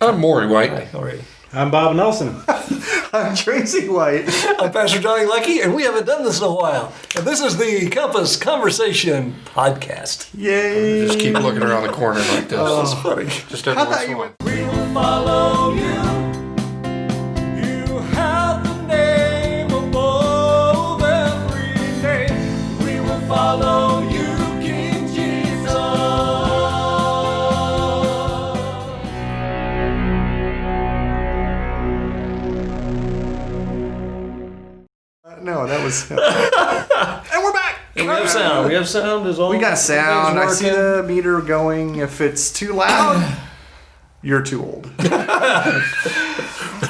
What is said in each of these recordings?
I'm Morey White. Hi, how are you? I'm Bob Nelson. I'm Tracey White. I'm Pastor Johnny Leckie, and we haven't done this in a while. And this is the Compass Conversation Podcast. Yay! Just keep looking around the corner like this. Oh, that's funny. Just every I once thought in a you while. went. We will follow you. You have the name above every name. We will follow you, King Jesus. No, that was. And we're back. And we have sound. We have sound as always. We got sound. I see Everything's the meter going. If it's too loud, you're too old.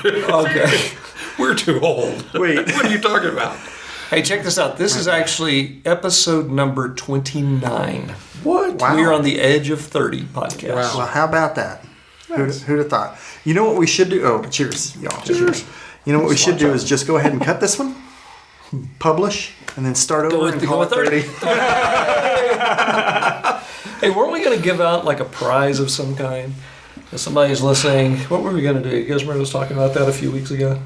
Okay. We're too old. Wait. What are you talking about? Hey, check this out. This is actually episode number 29. What? Wow. We are on the Edge of 30 podcast. Wow. Well, how about that? Who'd have thought? You know what we should do? Oh, cheers, y'all. Cheers. You know what we should do is just go ahead and cut this one, publish, and then start over and call it 30. Hey, weren't we going to give out like a prize of some kind? If somebody's listening, what were we going to do? You guys remember us talking about that a few weeks ago?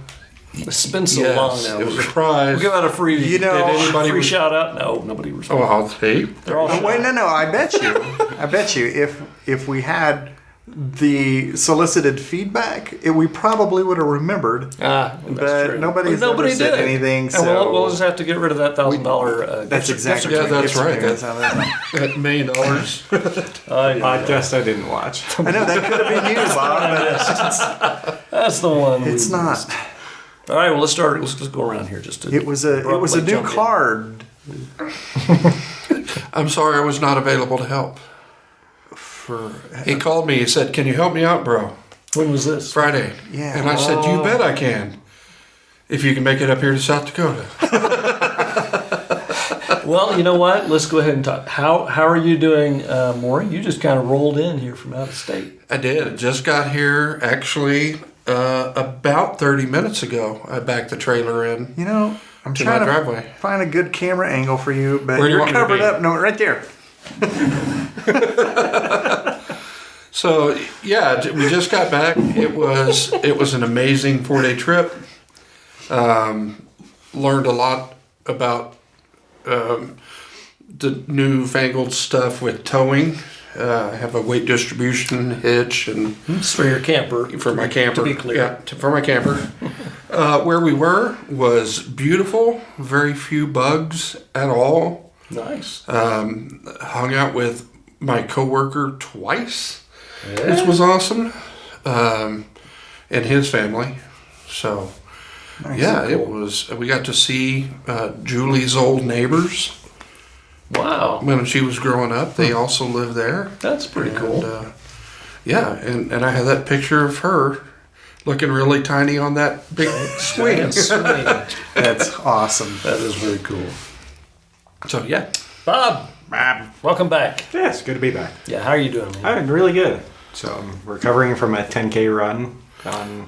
It's been so long now. It was a prize. We'll give out a free, You know, Did anybody free re- shout out. No, nobody Oh, responded. I'll tape. They're all Oh, wait, no. I bet you, if we had the solicited feedback, we probably would have remembered. That's But true. nobody's But nobody ever said did anything. And So we'll just have to get rid of that $1,000. that's exactly. Yeah, that's right. That's how that is. That $1 million. Podcast I didn't watch. I know that could have been you, Bob. But That's the one. it's we not. missed. All right, well, let's start. Let's just go around here. Just to It was a abruptly new jump in. card. I'm sorry I was not available to help. He called me. He said, "Can you help me out, bro?" When was this? Friday. Yeah. And I said, "You bet I can. If you can make it up here to South Dakota." Well, you know what? Let's go ahead and talk. How are you doing, Morey? You just kind of rolled in here from out of state. I did. I just got here actually about 30 minutes ago. I backed the trailer in. You know, I'm To trying my to driveway. find a good camera angle for you, but Where do you you're want me to covered be? up. No, right there. So yeah, we just got back. It was an amazing 4-day trip. Learned a lot about the newfangled stuff with towing. I have a weight distribution hitch and It's for your camper. for my camper. To be clear. Yeah, for my camper. Where we were was beautiful. Very few bugs at all. Nice. Hung out with my coworker twice, which was awesome, and his family. So, yeah, it was. We got to see Julie's old neighbors Wow. when she was growing up. They also lived there. That's pretty cool. Yeah, and I had that picture of her looking really tiny on that big swing. That's sweet. That's awesome. That is very cool. So yeah, Bob, welcome back. Yeah, it's good to be back. Yeah, how are you doing, man? I'm really good. So I'm recovering from a 10K run on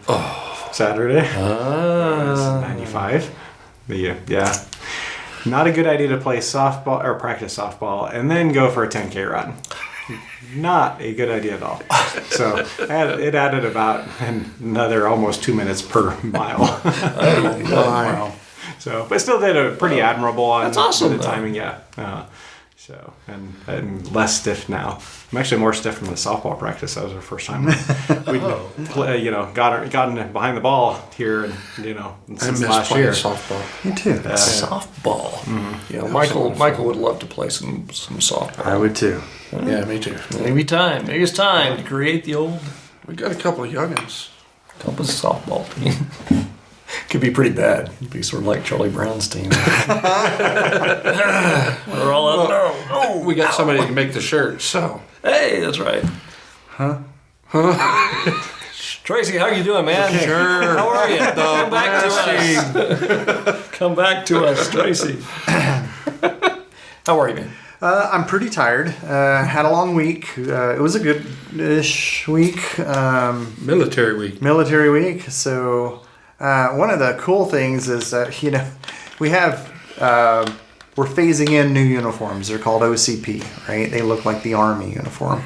Saturday. It's 95. Yeah. Not a good idea to play softball or practice softball and then go for a 10K run. Not a good idea at all. So it added about another almost 2 minutes per mile. Wow. So, but still did a pretty admirable on That's awesome, the though. timing. Yeah. So and I'm less stiff now. I'm actually more stiff from the softball practice. That was our first time we gotten behind the ball here, and I since miss last playing year. softball. Me too. Softball. Mm-hmm. Yeah, Michael would love to play some softball. I would too. Yeah, me too. Maybe it's time to create the old We got a couple of youngins. Compass softball team. Could be pretty bad. It'd be sort of like Charlie Brown's team. We're all up there. Oh, We got somebody to make the shirts, so. hey, that's right. Huh? Tracy, how are you doing, man? Sure. How are you? Come back to us. Come back to us, Tracy. How are you, man? I'm pretty tired. Had a long week. It was a good-ish week. Military week. Military week. So one of the cool things is that, we have, we're phasing in new uniforms. They're called OCP, right? They look like the Army uniform.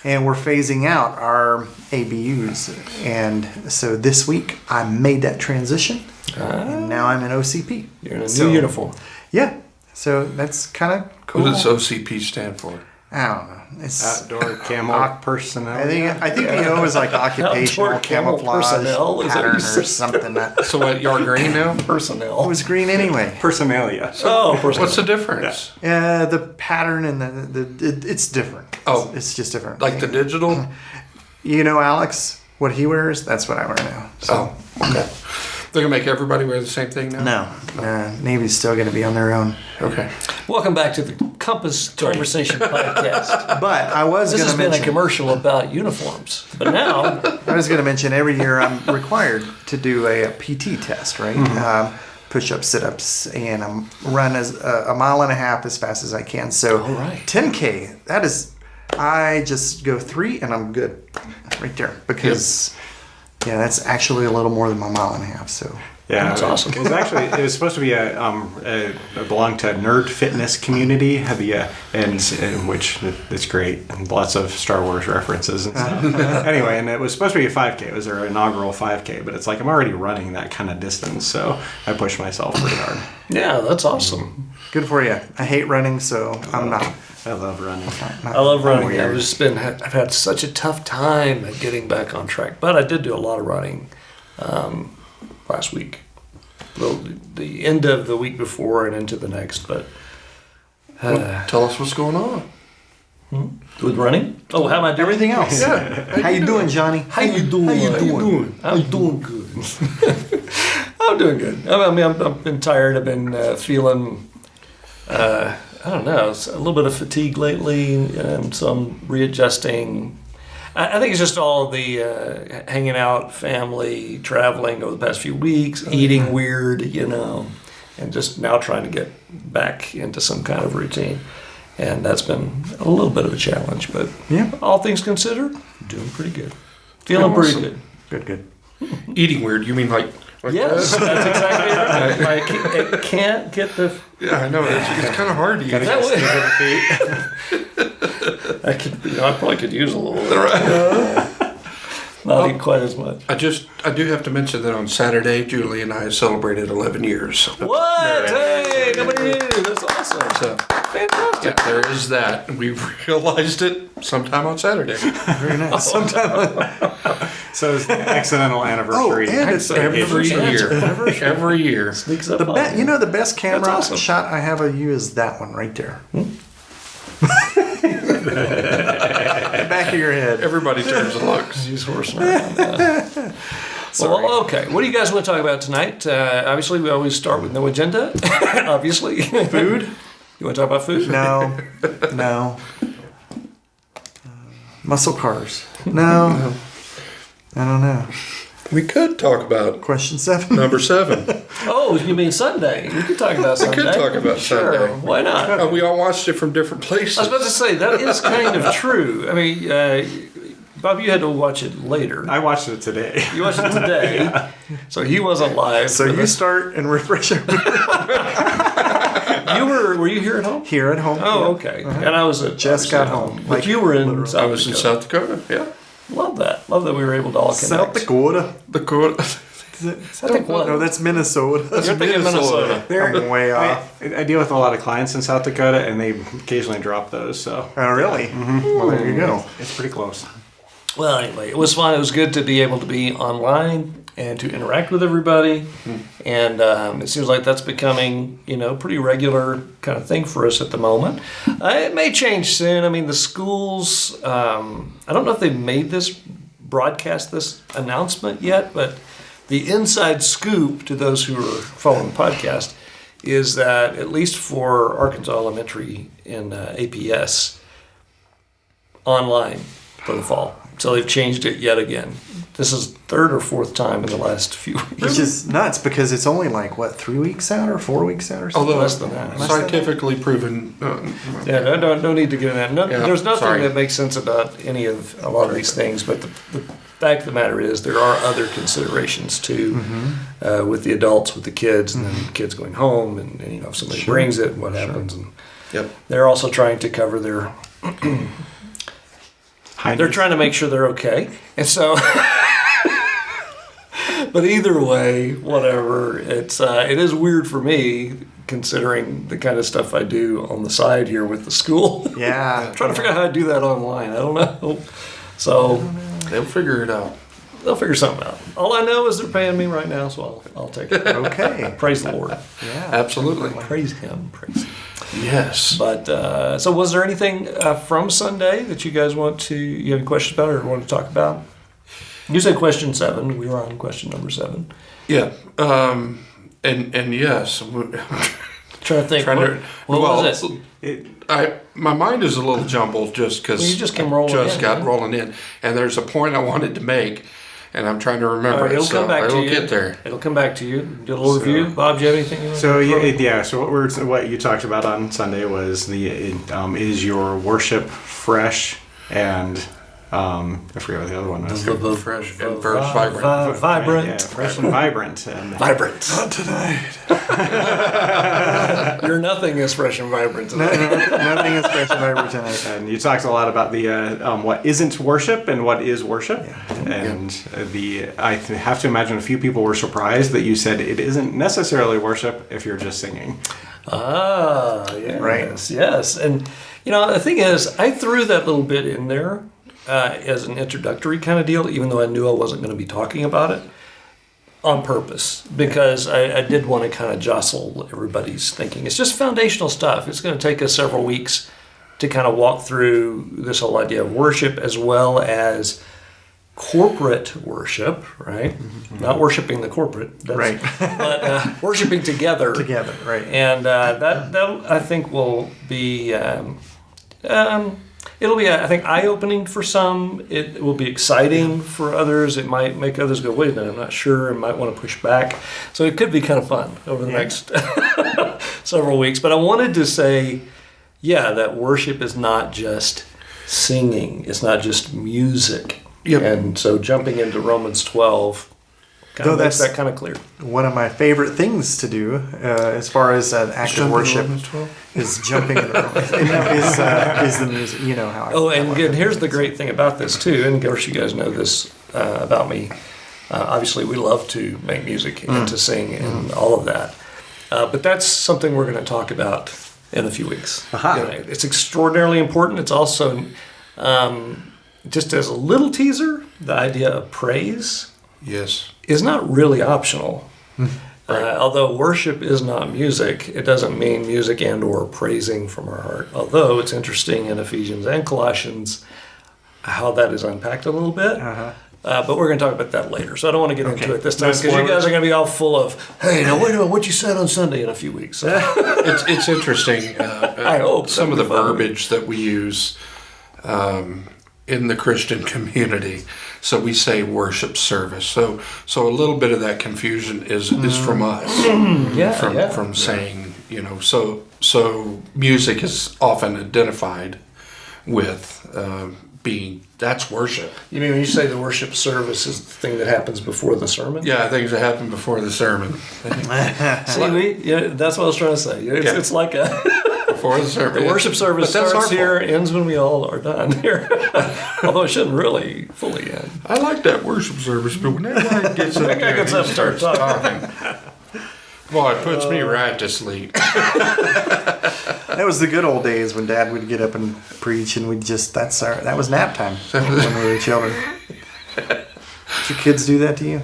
and we're phasing out our ABUs. And so this week I made that transition, and now I'm in OCP. You're in a new uniform. Yeah, so that's kind of cool. What does OCP stand for? I don't know. It's Outdoor camo personnel. I think the O is like occupational Outdoor camo camouflage personnel, is that what pattern you or said? something. That So what, you're green now? Personnel. it was green anyway. Personalia. Oh, personnel. What's the difference? The pattern and it's different. Oh. It's just different. Like the digital? You know, Alex, what he wears, that's what I wear now. So, Oh, okay. They're going to make everybody wear the same thing now? no, Navy's still going to be on their own. Okay. Welcome back to the Compass Conversation Podcast. But I was This going has to been a mention, commercial about uniforms, but now I was going to mention every year I'm required to do a PT test, right? Push-ups, sit-ups, and I'm run as a mile and a half as fast as I can. So All right. 10K, that is, I just go 3 and I'm good right there because. Yeah, that's actually a little more than my mile and a half. So Yeah, That's awesome. It was supposed to be it belonged to a nerd fitness community, and which it's great, and lots of Star Wars references and stuff. Anyway, and it was supposed to be a 5K. It was their inaugural 5K, but it's like I'm already running that kind of distance, so I pushed myself pretty hard. yeah, that's awesome. good for you. I hate running, so I'm not. I love running. I love running. weird. I've had such a tough time at getting back on track, but I did do a lot of running last week. Well, the end of the week before and into the next, but Well, tell us what's going on. with running. Oh, how am I doing? Everything else. Yeah. How you doing, Johnny? How you doing? I'm doing good. I'm doing good. I mean, I've been tired. I've been feeling, I don't know, it's a little bit of fatigue lately, so I'm readjusting. I think it's just all the hanging out, family, traveling over the past few weeks, eating weird, and just now trying to get back into some kind of routine. And that's been a little bit of a challenge, but Yeah. all things considered, doing pretty good. Feeling pretty Awesome. good. Good. Eating weird, you mean like Yes, that? that's exactly right. I can't get the. Yeah, I know. It's kind of hard to eat. That way. I probably could use a little bit. Not eat quite as much. I do have to mention that on Saturday, Julie and I celebrated 11 years. What? Hey, nobody knew. That's awesome. So, Fantastic. yeah, there is that. We realized it sometime on Saturday. Very nice. Sometime. So it's the accidental anniversary. Oh, and it's Every year. Every year. Sneaks up the on best. you. The best camera That's awesome. shot I have of you is that one right there. Back of your head. Everybody turns and looks. Use horsing around. Well, okay. What do you guys want to talk about tonight? Obviously, we always start with no agenda. Obviously. Food? You want to talk about food? No. Muscle cars? No. I don't know. We could talk about Question 7. number 7. Oh, you mean Sunday? We could talk about Sunday. could talk about sure. Sunday. Why not? We all watched it from different places. I was about to say, that is kind of true. I mean, Bob, you had to watch it later. I watched it today. You watched it today, so he wasn't live. So you start and refresh Were you here at home? here at home. Oh, okay. And I was at Just got home. But Like, you were in literally. South I was in Dakota. South Dakota. Yeah. Love that we were able to all connect. South Dakota. Dakota. South Dakota. No, that's Minnesota. You're thinking Minnesota. I'm way off. I deal with a lot of clients in South Dakota, and they occasionally drop those. So Oh, really? Well, there you go. it's pretty close. Well, anyway, it was fun. It was good to be able to be online and to interact with everybody. And it seems like that's becoming, pretty regular kind of thing for us at the moment. It may change soon. I mean, the schools, I don't know if they've broadcast this announcement yet, but the inside scoop to those who are following the podcast is that at least for Arkansas Elementary in APS, online for the fall. So they've changed it yet again. This is third or fourth time in the last few weeks. Which is nuts because it's only like, 3 weeks out or 4 weeks out or something? Although Less than that. scientifically proven. Yeah, no need to get in that. No, Yeah, there's nothing sorry. that makes sense about a lot of these things, but the fact of the matter is there are other considerations too, with the adults, with the kids, and then kids going home, and if somebody brings it, what happens. And Yep. they're also trying to cover their they're trying to make sure they're okay. And so, but either way, whatever. It is weird for me considering the kind of stuff I do on the side here with the school. Yeah. Trying to figure out how to do that online. I don't know. So They'll figure it out. they'll figure something out. All I know is they're paying me right now, so I'll take it. Okay. Praise the Lord. Yeah. Absolutely. Praise Him. Praise Him. Yes. But so, was there anything from Sunday that you guys you have any questions about or want to talk about? You said question 7. We were on question number 7. Yeah. And yes. Trying to think. What was it? My mind is a little jumbled just because Well, you just came rolling in, got yeah. rolling in, and there's a point I wanted to make, and I'm trying to remember All right, it. it'll come back to you. Get there. It'll come back to you. Do a little review. Bob, do you have anything you want So to yeah. So what you talked about on Sunday was is your worship fresh and I forget what the other one was. Fresh and first vibrant. Vibrant. Yeah, fresh and vibrant and Vibrant. Not tonight. Your nothing is fresh and vibrant tonight. Nothing is fresh and vibrant tonight. And you talked a lot about the what isn't worship and what is worship, and I have to imagine a few people were surprised that you said it isn't necessarily worship if you're just singing. Yes. Right. Yes. And, the thing is, I threw that little bit in there as an introductory kind of deal, even though I knew I wasn't going to be talking about it on purpose, because I did want to kind of jostle everybody's thinking. It's just foundational stuff. It's going to take us several weeks to kind of walk through this whole idea of worship as well as corporate worship, right? Mm-hmm. Not worshiping the corporate, Right. but worshiping together. Together, right. And that I think will be it'll be I think eye-opening for some. It will be exciting for others. It might make others go, wait a minute, I'm not sure, and might want to push back. So it could be kind of fun over the next several weeks. But I wanted to say, that worship is not just singing. It's not just music. Yep. And so jumping into Romans 12 kind of makes that kind of clear. One of my favorite things to do, as far as an act of worship, is jumping in the room. is the music. You know how. And again, here's the great thing about this too, and of course you guys know this about me. Obviously, we love to make music and to sing and all of that. But that's something we're going to talk about in a few weeks. It's extraordinarily important. It's also just as a little teaser, the idea of praise. Yes. Is not really optional. Although worship is not music, it doesn't mean music and or praising from our heart. Although it's interesting in Ephesians and Colossians how that is unpacked a little bit. But we're going to talk about that later. So I don't want to get into it this time because you guys are going to be all full of, hey, now wait a minute, what you said on Sunday in a few weeks. So. It's interesting. I hope some of the verbiage that we use in the Christian community. So we say worship service. So a little bit of that confusion is from us. From saying, so music is often identified with being, that's worship. You mean when you say the worship service is the thing that happens before the sermon? Yeah, things that happen before the sermon. See, that's what I was trying to say. It's like a... Before the sermon. The worship service starts here, ends when we all are done here. Although it shouldn't really fully end. I like that worship service, but when that guy gets up there and starts talking, well, it puts me right to sleep. That was the good old days when Dad would get up and preach, and that was nap time when we were children. Did your kids do that to you?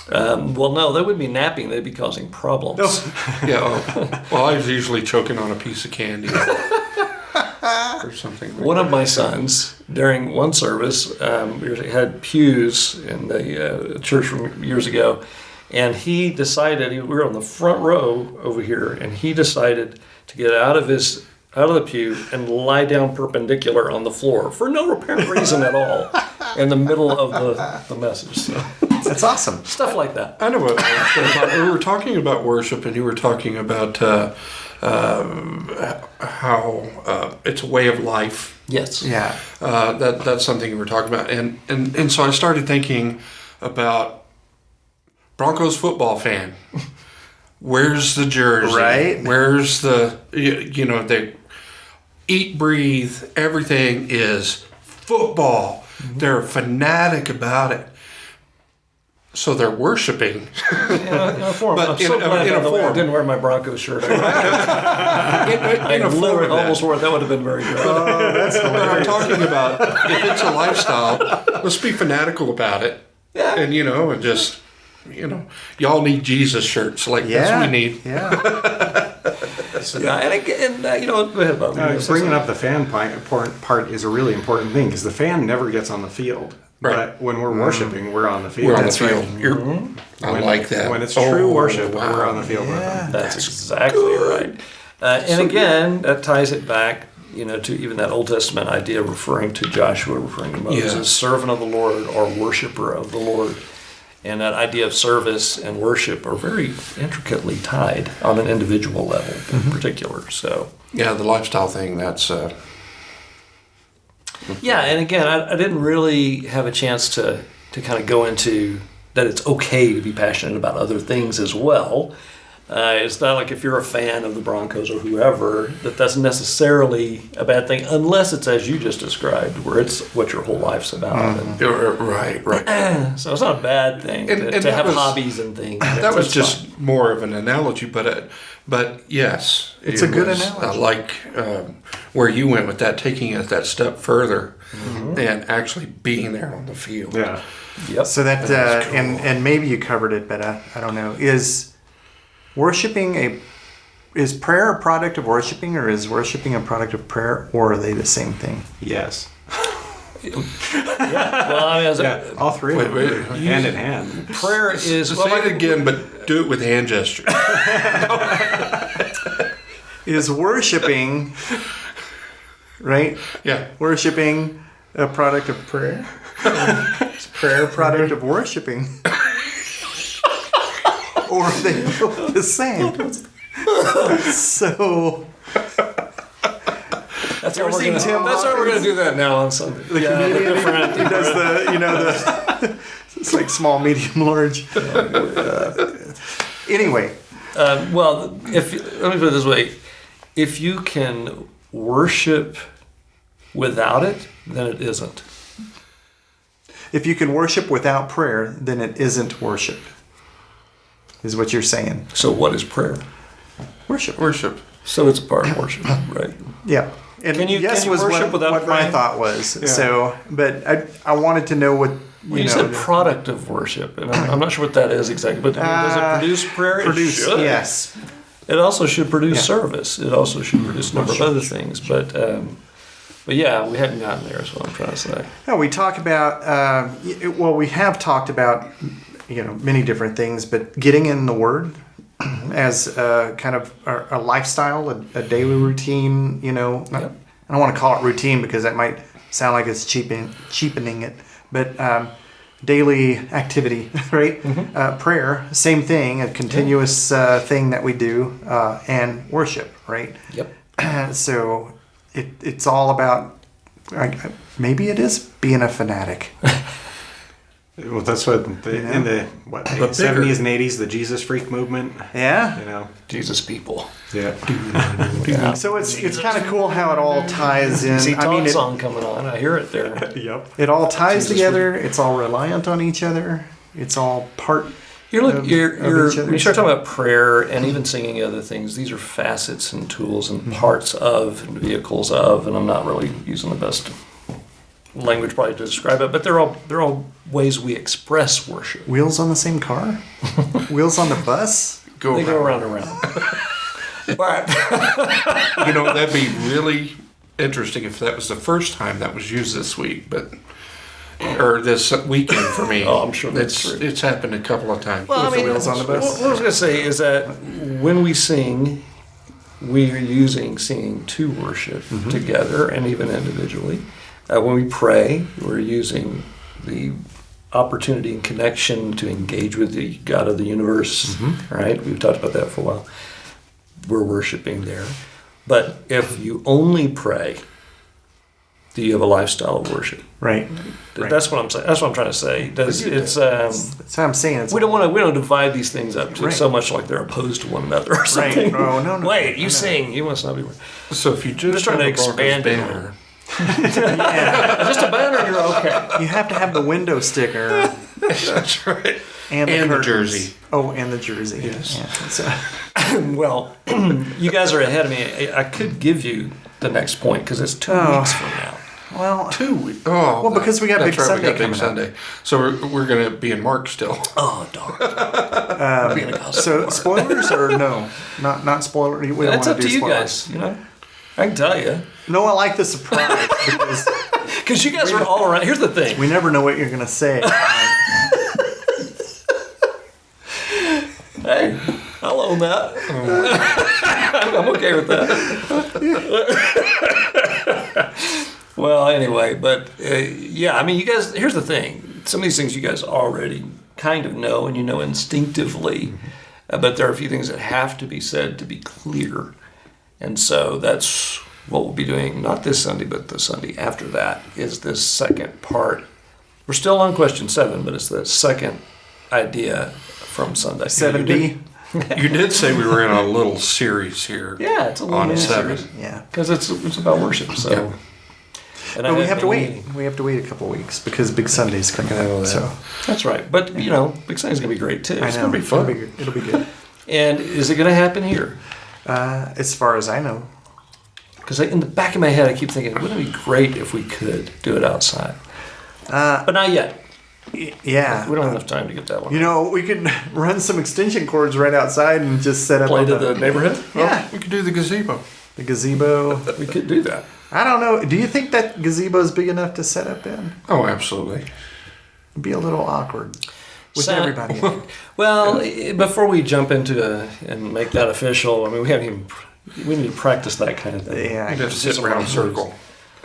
Well, no, they wouldn't be napping. They'd be causing problems. Well, I was usually choking on a piece of candy or something. One of my sons, during one service, we had pews in the church from years ago, and he decided, we were on the front row over here, and he decided to get out of the pew and lie down perpendicular on the floor for no apparent reason at all in the middle of the message. So. That's awesome. Stuff like that. I know what we were talking about worship, and you were talking about how it's a way of life. Yes. Yeah. That's something you were talking about, and so I started thinking about Broncos football fan. Where's the jersey? Right. Where's the they eat, breathe, everything is football. They're fanatic about it. So they're worshiping. In a form. But I'm so glad, by the way, I didn't wear my Broncos shirt. in a form of almost wore it. That would have been very good. Oh, that's But I'm hilarious. talking about if it's a lifestyle, let's be fanatical about it. Yeah. And, and just, y'all need Jesus shirts. Like, that's what we need. Yeah. Yeah, and again, go ahead, Bob. Bringing up the fan part is a really important thing because the fan never gets on the field. Right. But when we're worshiping, we're on the field. We're on the That's field. right. I like that. When it's true worship, wow. we're on the field with Yeah. them. That's exactly right. And again, that ties it back, to even that Old Testament idea referring to Joshua, referring to Moses, Yes. servant of the Lord or worshiper of the Lord. And that idea of service and worship are very intricately tied on an individual level in particular. So, Yeah, the lifestyle thing, that's... yeah, and again, I didn't really have a chance to kind of go into that it's okay to be passionate about other things as well. It's not like if you're a fan of the Broncos or whoever, that's necessarily a bad thing, unless it's as you just described, where it's what your whole life's about. Right. So it's not a bad thing And to that have was- hobbies and things. That was That's just fine. more of an analogy, but yes. It's a good was, analogy. like where you went with that, taking it that step further and actually being there on the field. Yeah. Yep. So that, That's cool. and maybe you covered it, but I don't know. Is prayer a product of worshiping, or is worshiping a product of prayer, or are they the same thing? Yes. Yeah. Well, I mean, Yeah. All three of Wait, them. Hand in hand. prayer is Say it again, but do it with hand gestures. Is worshiping, right? Yeah. Worshiping a product of prayer? Is prayer a product of worshiping? Or are they both the same? So, That's ever how seen Tim That's how we're Hawkins? going to do that now on Sunday. the comedian who does the it's like small, medium, large. Anyway, Well, let me put it this way: if you can worship without it, then it isn't. if you can worship without prayer, then it isn't worship. Is what you're saying. So, what is prayer? Worship. Worship. So it's a part of worship, right? Yeah. And Can you was worship without what my praying? thought was. So, but I wanted to know what Well, you said product of worship, and I'm not sure what that is exactly. But I mean, does it produce prayer? produce. It should. Yes. It also should produce Yeah. service. It also should produce a number of other things. But yeah, we hadn't gotten there. Is what I'm trying to say. No, we talk about. We have talked about many different things, but getting in the Word as kind of a lifestyle, a daily routine. Yep. I don't want to call it routine because that might sound like it's cheapening it, but daily activity, right? Prayer, same thing, a continuous thing that we do, and worship, right? Yep. So it's all about, maybe it is being a fanatic. Well, that's what in the But 70s and 80s, the Jesus freak movement. Yeah. Jesus people. Yeah. Yeah. So it's kind of cool how it all ties in. See, I mean, song coming on. I hear it there. Yep. it all ties Jesus together. It's all reliant on each other. It's all part. You're of each when you start other. talking about prayer and even singing other things, these are facets and tools and parts of and vehicles of, and I'm not really using the best language probably to describe it, but they're all ways we express worship. Wheels on the same car? Wheels on the bus? They go round and round. But That'd be really interesting if that was the first time that was used this week, or this weekend for me. Oh, I'm sure that's true. It's happened a couple of times. Well, I mean, wheels on the bus. What I was going to say is that when we sing, we are using singing to worship together and even individually. When we pray, we're using the opportunity and connection to engage with the God of the universe, right? We've talked about that for a while. We're worshiping there. But if you only pray, do you have a lifestyle of worship? Right. That's what I'm saying. That's what I'm trying to say. It's That's what I'm saying. we don't divide these things up to Right. so much like they're opposed to one another or something. Oh, no. Wait, you sing. You must not be. So if you just trying to have a Broncos expand it. banner Yeah. Just a banner, and you're okay. You have to have the window sticker That's right. and And the curtains. jersey. Oh, and the jersey. Yes. Yeah. Well, you guys are ahead of me. I could give you the next point because it's 2 weeks from now. Well, 2 weeks. Oh, Well, because we got that's Big right, Sunday we got Big coming up. Sunday. So we're going to be in Mark still. Oh, darn. Being a so spoilers or no? Not spoiler. We don't That's want up to to do you spoilers. guys. I can tell you. No, I like the surprise because Because you guys are all around. Here's the thing. we never know what you're going to say. Hey, I'll own that. I'm okay with that. Well, anyway, but yeah, I mean, you guys, here's the thing. Some of these things you guys already kind of know and you know instinctively, but there are a few things that have to be said to be clear. And so that's what we'll be doing, not this Sunday, but the Sunday after that, is this second part. We're still on question 7, but it's the second idea from Sunday. 7B. You did say we were in a little series here. Yeah, it's a little on mini 7. series. Yeah. Because it's about worship, so. Yeah. And I But we had have to the wait. meeting. We have to wait a couple of weeks because Big Sunday's coming know up. that. So That's right. But, Big Sunday's going to be great, too. I It's know gonna be fun. It'll be good. And is it going to happen here? As far as I know. Because in the back of my head, I keep thinking, wouldn't it be great if we could do it outside? But not yet. Yeah. We don't have enough time to get that one. We could run some extension cords right outside and just set up Play on to the neighborhood? Yeah. We could do the gazebo. The gazebo. We could do that. I don't know. Do you think that gazebo is big enough to set up in? Oh, absolutely. It'd be a little awkward with So- everybody in it. Well, before we jump into and make that official, I mean, we need to practice that kind of thing. Yeah. We'd have to sit around in a circle.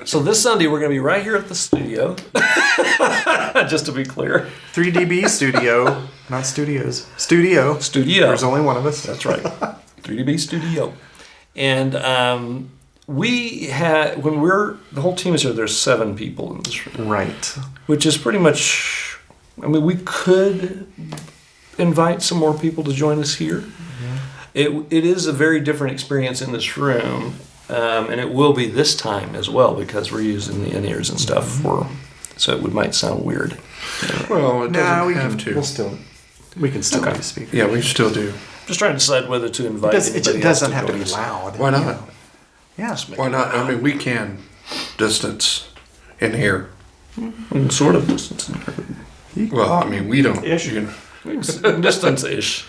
So this Sunday, we're going to be right here at the studio. Just to be clear. 3DB studio, not studios. Studio. Studio. There's only one of us. That's right. 3DB Studio. And we had, the whole team is here, there's 7 people in this room. Right. Which is pretty much, we could invite some more people to join us here. It is a very different experience in this room, and it will be this time as well because we're using the in-ears and stuff so it might sound weird. Well, it doesn't have to. We can still Okay. use speakers. Yeah, we still do. Just trying to decide whether to invite It anybody doesn't else have to join be us. loud. Why not? Yeah. Why not? I mean, we can distance in here. Sort of distance. Well, I mean, we don't. Ish. You know, Distance-ish.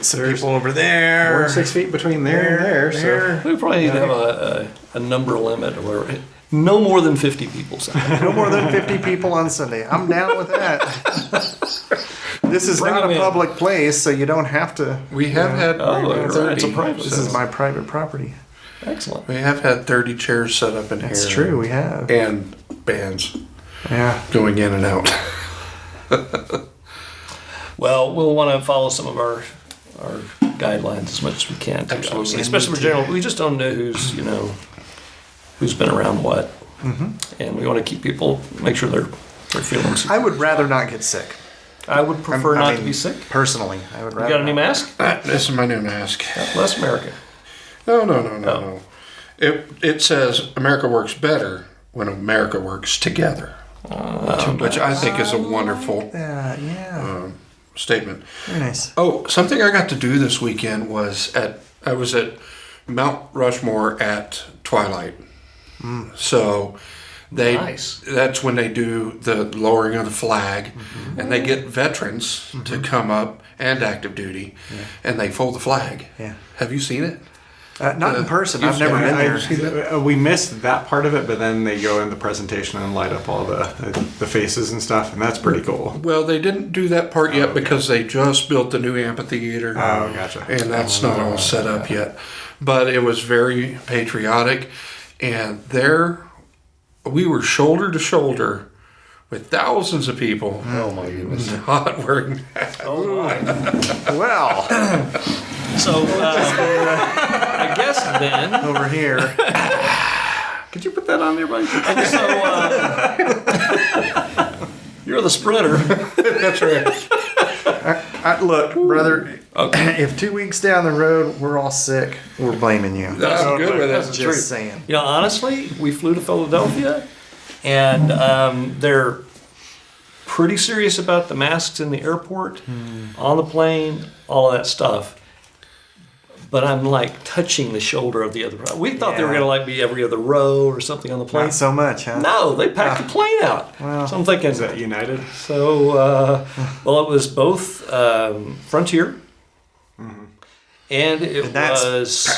Some people over there. We're 6 feet between there and there. So We probably need to have a number limit or no more than 50 people. No more than 50 people on Sunday. I'm down with that. This is Bring not them a in. public place, so you don't have to. we have had Oh, it's 30. a private. This is my private property. Excellent. We have had 30 chairs set up in here. That's true. We have. And bands Yeah. going in and out. Well, we'll want to follow some of our guidelines as much as we can. Too, Absolutely. obviously. Especially for general. We just don't know who's been around what. And we want to keep people, make sure they're feeling secure. I would rather not get sick. I would prefer I not mean, to be sick. Personally, I would You rather. got a new not. mask? This is my new mask. Less America. No. It says America works better when America works together. Which I think is a wonderful Yeah. statement. Very nice. Oh, something I got to do this weekend was I was at Mount Rushmore at twilight. So Nice. that's when they do the lowering of the flag, and they get veterans to come up and active duty, and they fold the flag. Yeah. Have you seen it? Not in person. you've I've never been never- there. we missed that part of it, but then they go in the presentation and light up all the faces and stuff, and that's pretty cool. Well, they didn't do that part yet because they just built the new amphitheater. Oh, gotcha. And that's not all set up yet. But it was very patriotic. And there, we were shoulder to shoulder with thousands of people. Oh my goodness. Not wearing masks. Oh my. Well, So I guess then. over here. Could you put that on there, buddy? And so you're the spreader. That's right. Look, brother. Okay. If 2 weeks down the road we're all sick, we're blaming you. That's good with That's it. the truth. Just saying. You know, honestly, we flew to Philadelphia, and they're pretty serious about the masks in the airport, on the plane, all of that stuff. But I'm like touching the shoulder of the other. We thought they were Yeah. going to like be every other row or something on the plane. Not so much, huh? No, they packed the plane out. Well, So I'm thinking, Is that United? so, well, it was both Frontier and it And that's was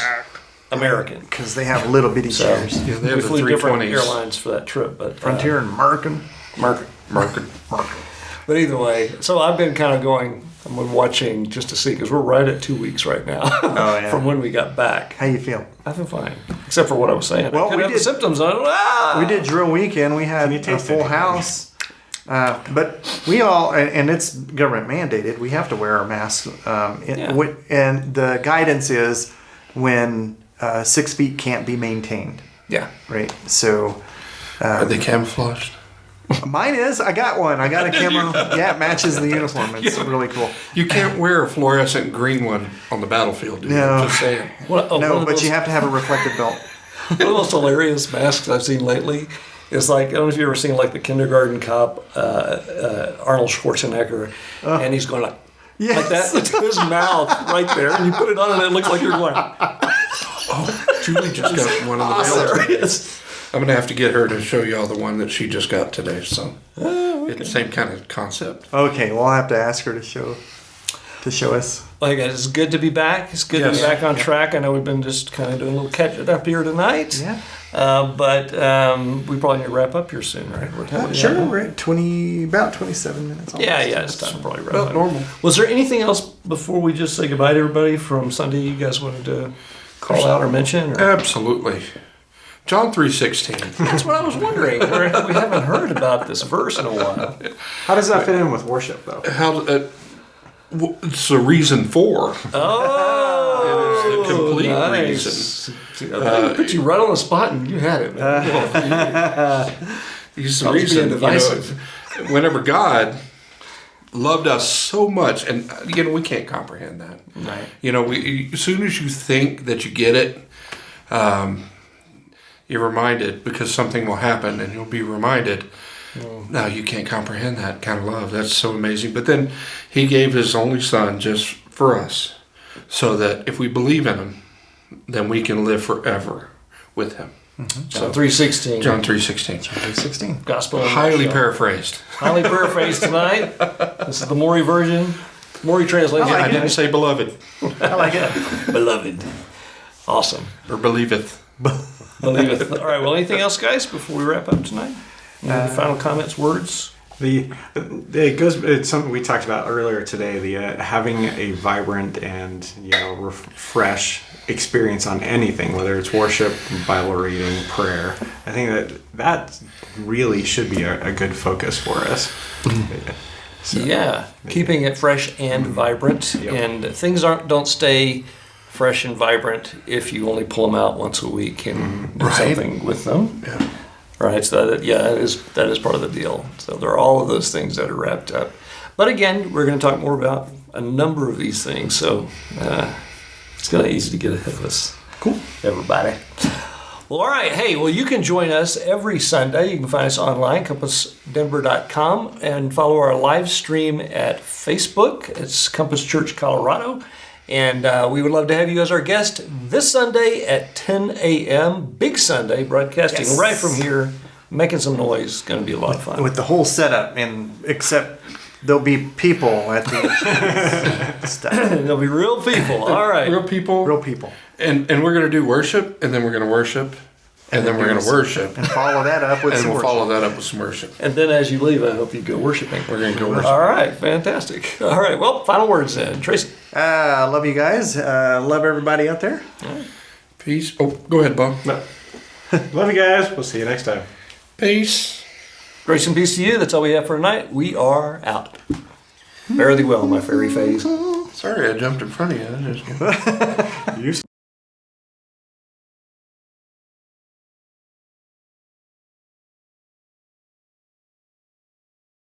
American. because they have little bitty So chairs. Yeah, they we have the flew different 320s. airlines for that trip, but Frontier and Merkin. Merkin. But either way, so I've been kind of going. I've been watching just to see because we're right at 2 weeks right now yeah. from when we got back. How you feel? I feel fine, except for what I was saying. Well, I could we have the did- symptoms. We did drill weekend. We had you a taste full anything? house. But we all, and it's government mandated, we have to wear our masks. And the guidance is when 6 feet can't be maintained, Yeah. right? So Are they camouflaged? mine is, I got one. I got a camo. Yeah, it matches the uniform. It's really cool. You can't wear a fluorescent green one on the battlefield, dude. No. I'm just saying. One No, of but those- you have to have a reflective belt. One of the most hilarious masks I've seen lately is like, I don't know if you've ever seen like the kindergarten cop, Arnold Schwarzenegger, and he's going like that with his mouth right there, and you put it on and it looks like you're going, Oh, Julie just got one of the mail today. serious. I'm going to have to get her to show you all the one that she just got today. So it's the same kind of concept. Okay, we'll have to ask her to show us. Like, it's good to be back. It's good to be Yes. back on track. I know we've been just kind of doing a little catch up here tonight. Yeah. But we probably need to wrap up here soon, right? What time is it Sure, now? we're at about 27 minutes. Yeah, almost. yeah, it's time to probably wrap About up. normal. Was there anything else before we just say goodbye to everybody from Sunday you guys wanted to call out or mention? Or? Absolutely. John 3:16. That's what I was wondering. We haven't heard about this verse in a while. How does that fit in with worship, though? It's the reason for. Oh, It is the complete nice. reason. I put you right on the spot and you had it, man. He's the I was reason. being divisive. Whenever God loved us so much, and we can't comprehend that. Right. As soon as you think that you get it, you're reminded because something will happen, and you'll be reminded. No, you can't comprehend that kind of love. That's so amazing. But then He gave His only Son just for us, so that if we believe in Him, then we can live forever with Him. John 3:16. John 3:16. 3:16. Gospel. in a Highly nutshell. paraphrased. Highly paraphrased tonight. This is the Morey version. Morey translation. I didn't say beloved I like it. Beloved. Awesome. or believeth. Believeth. All right. Well, anything else, guys, before we wrap up tonight? Any final comments, words? It's something we talked about earlier today. Having a vibrant and fresh experience on anything, whether it's worship, Bible reading, prayer. I think that really should be a good focus for us. So, Yeah, keeping it fresh and vibrant, Yep. and things don't stay fresh and vibrant if you only pull them out once a week and do Right. something with them. Yeah. Right. So that is part of the deal. So there are all of those things that are wrapped up. But again, we're going to talk more about a number of these things. So it's kind of easy to get ahead of us. Cool. Everybody. Well, all right. Hey, well, you can join us every Sunday. You can find us online, compassdenver.com, and follow our live stream at Facebook. It's Compass Church Colorado. And we would love to have you as our guest this Sunday at 10 a.m. Big Sunday, broadcasting Yes. right from here, making some noise. It's going to be a lot of fun. With the whole setup, and except there'll be people at the stuff. There'll be real people. All right. Real people. Real people. And we're going to do worship, and then we're going to worship, and then we're going to worship, And follow that up with and some we'll worship. follow that up with some worship. And then as you leave, I hope you go worshiping. We're going to go worship. All right. Fantastic. All right. Well, final words then. Tracy. Love you guys. Love everybody out there. Peace. Oh, go ahead, Bob. love you guys. We'll see you next time. Peace. Grace and peace to you. That's all we have for tonight. We are out. Fare thee well, my fairy face. Sorry, I jumped in front of you. I just- You